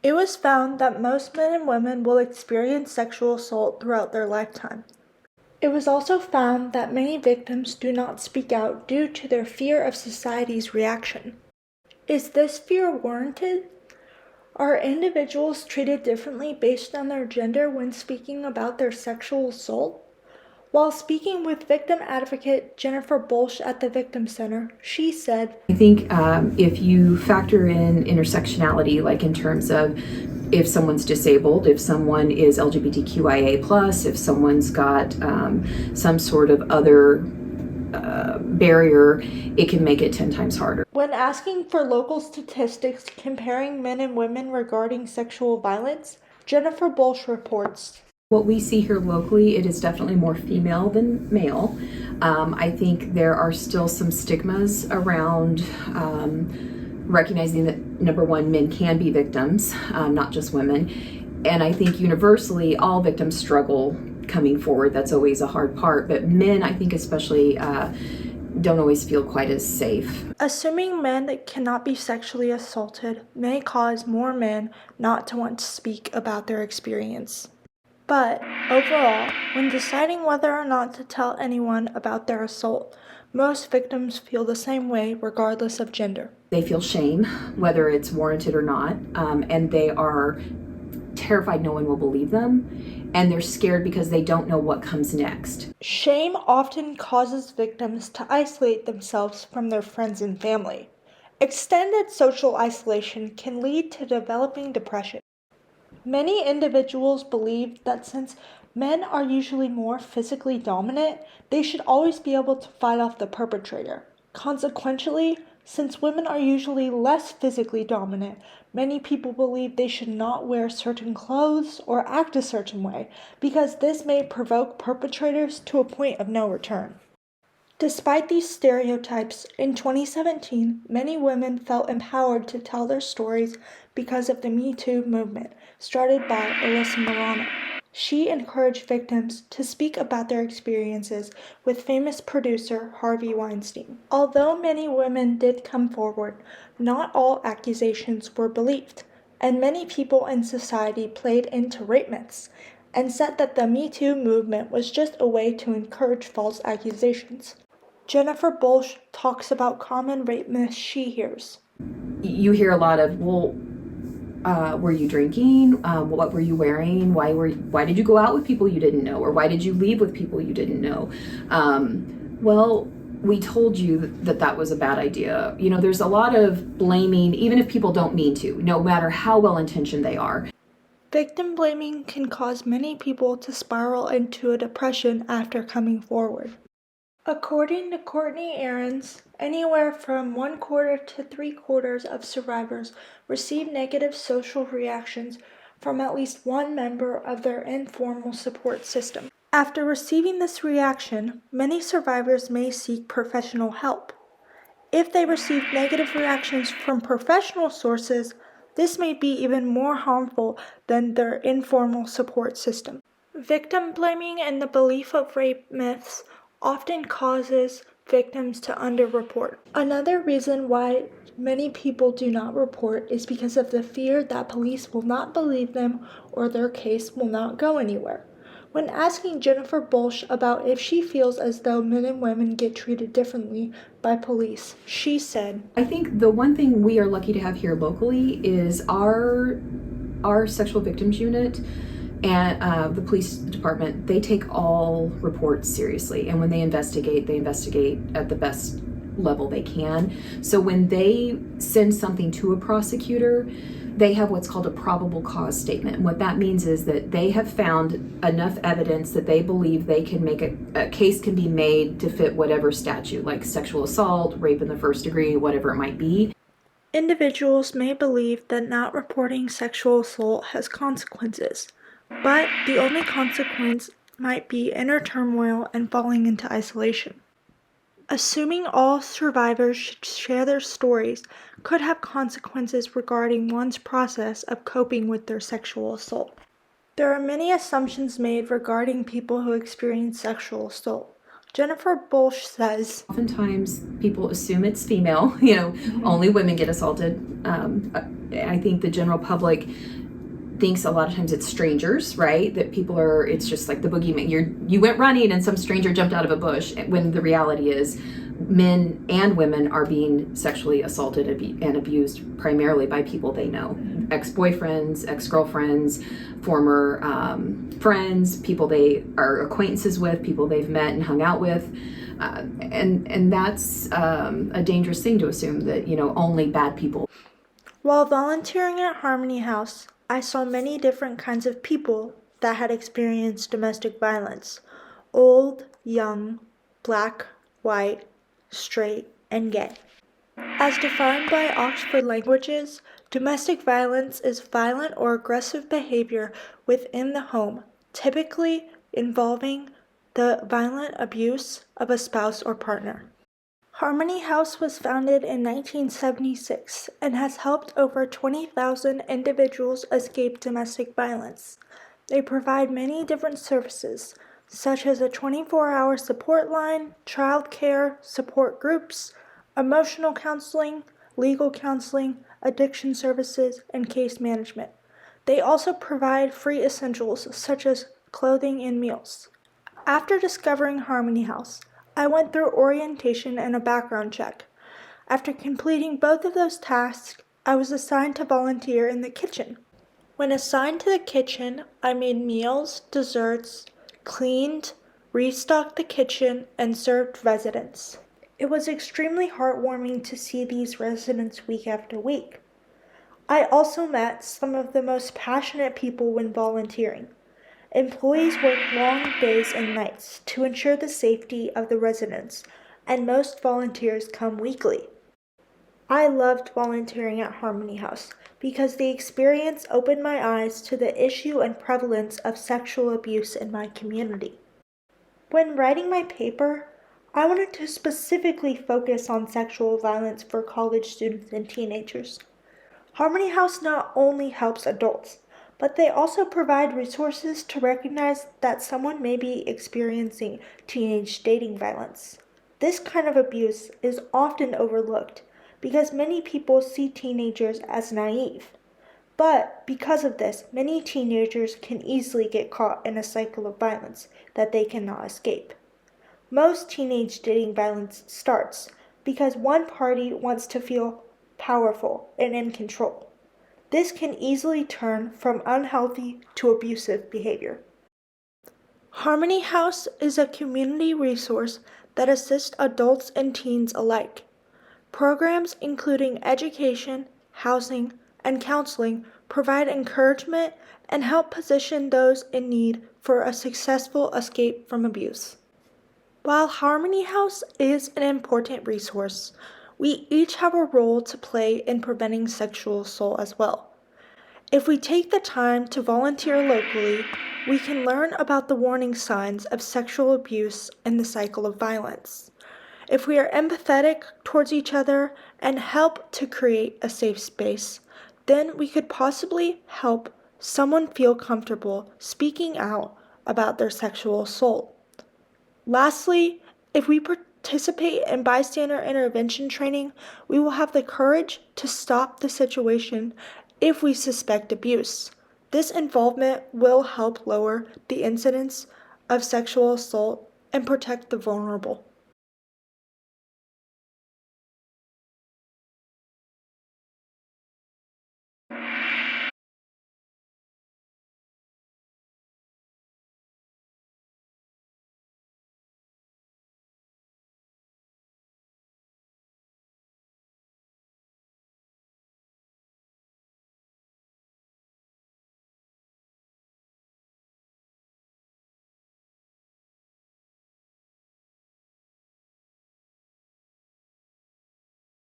It was found that most men and women will experience sexual assault throughout their lifetime. It was also found that many victims do not speak out due to their fear of society's reaction. Is this fear warranted? Are individuals treated differently based on their gender when speaking about their sexual assault? While speaking with victim advocate Jennifer Bolsch at the Victim Center, she said, I think if you factor in intersectionality, like in terms of if someone's disabled, if someone is LGBTQIA+, if someone's got some sort of other barrier, it can make it 10 times harder. When asking for local statistics comparing men and women regarding sexual violence, Jennifer Bolsch reports, what we see here locally, it is definitely more female than male. I think there are still some stigmas around recognizing that, number one, men can be victims, not just women. And I think universally, all victims struggle coming forward. That's always a hard part. But men, I think especially, don't always feel quite as safe. Assuming men cannot be sexually assaulted may cause more men not to want to speak about their experience. But overall, when deciding whether or not to tell anyone about their assault, most victims feel the same way regardless of gender. They feel shame, whether it's warranted or not, and they are terrified no one will believe them, and they're scared because they don't know what comes next. Shame often causes victims to isolate themselves from their friends and family. Extended social isolation can lead to developing depression. Many individuals believe that since men are usually more physically dominant, they should always be able to fight off the perpetrator. Consequently, since women are usually less physically dominant, many people believe they should not wear certain clothes or act a certain way because this may provoke perpetrators to a point of no return. Despite these stereotypes, in 2017, many women felt empowered to tell their stories because of the Me Too movement, started by Alyssa Milano. She encouraged victims to speak about their experiences with famous producer Harvey Weinstein. Although many women did come forward, not all accusations were believed, and many people in society played into rape myths and said that the Me Too movement was just a way to encourage false accusations. Jennifer Bolsch talks about common rape myths she hears. You hear a lot of, well, were you drinking? What were you wearing? Why did you go out with people you didn't know? Or why did you leave with people you didn't know? Well, we told you that was a bad idea. You know, there's a lot of blaming, even if people don't mean to, no matter how well-intentioned they are. Victim blaming can cause many people to spiral into a depression after coming forward. According to Courtney Ahrens, anywhere from 1/4 to 3/4 of survivors receive negative social reactions from at least one member of their informal support system. After receiving this reaction, many survivors may seek professional help. If they receive negative reactions from professional sources, this may be even more harmful than their informal support system. Victim blaming and the belief of rape myths often causes victims to underreport. Another reason why many people do not report is because of the fear that police will not believe them or their case will not go anywhere. When asking Jennifer Bolsch about if she feels as though men and women get treated differently by police, she said, I think the one thing we are lucky to have here locally is our sexual victims unit and the police department. They take all reports seriously, and when they investigate at the best level they can. So when they send something to a prosecutor, they have what's called a probable cause statement. And what that means is that they have found enough evidence that they believe they can make a case can be made to fit whatever statute, like sexual assault, rape in the first degree, whatever it might be. Individuals may believe that not reporting sexual assault has consequences, but the only consequence might be inner turmoil and falling into isolation. Assuming all survivors should share their stories could have consequences regarding one's process of coping with their sexual assault. There are many assumptions made regarding people who experience sexual assault. Jennifer Bolsh says, oftentimes people assume it's female, only women get assaulted. I think the general public thinks a lot of times it's strangers, right? That people are, it's just like the boogeyman. You went running and some stranger jumped out of a bush, when the reality is men and women are being sexually assaulted and abused primarily by people they know. Ex-boyfriends, ex-girlfriends, former friends, people they are acquaintances with, people they've met and hung out with. And that's a dangerous thing to assume that, only bad people. While volunteering at Harmony House, I saw many different kinds of people that had experienced domestic violence: old, young, black, white, straight, and gay. As defined by Oxford Languages, domestic violence is violent or aggressive behavior within the home, typically involving the violent abuse of a spouse or partner. Harmony House was founded in 1976 and has helped over 20,000 individuals escape domestic violence. They provide many different services, such as a 24-hour support line, child care, support groups, emotional counseling, legal counseling, addiction services, and case management. They also provide free essentials such as clothing and meals. After discovering Harmony House, I went through orientation and a background check. After completing both of those tasks, I was assigned to volunteer in the kitchen. When assigned to the kitchen, I made meals, desserts, cleaned, restocked the kitchen, and served residents. It was extremely heartwarming to see these residents week after week. I also met some of the most passionate people when volunteering. Employees work long days and nights to ensure the safety of the residents, and most volunteers come weekly. I loved volunteering at Harmony House because the experience opened my eyes to the issue and prevalence of sexual abuse in my community. When writing my paper, I wanted to specifically focus on sexual violence for college students and teenagers. Harmony House not only helps adults, but they also provide resources to recognize that someone may be experiencing teenage dating violence. This kind of abuse is often overlooked because many people see teenagers as naive. But because of this, many teenagers can easily get caught in a cycle of violence that they cannot escape. Most teenage dating violence starts because one party wants to feel powerful and in control. This can easily turn from unhealthy to abusive behavior. Harmony House is a community resource that assists adults and teens alike. Programs including education, housing, and counseling provide encouragement and help position those in need for a successful escape from abuse. While Harmony House is an important resource, we each have a role to play in preventing sexual assault as well. If we take the time to volunteer locally, we can learn about the warning signs of sexual abuse and the cycle of violence. If we are empathetic towards each other and help to create a safe space, then we could possibly help someone feel comfortable speaking out about their sexual assault. Lastly, if we participate in bystander intervention training, we will have the courage to stop the situation if we suspect abuse. This involvement will help lower the incidence of sexual assault and protect the vulnerable.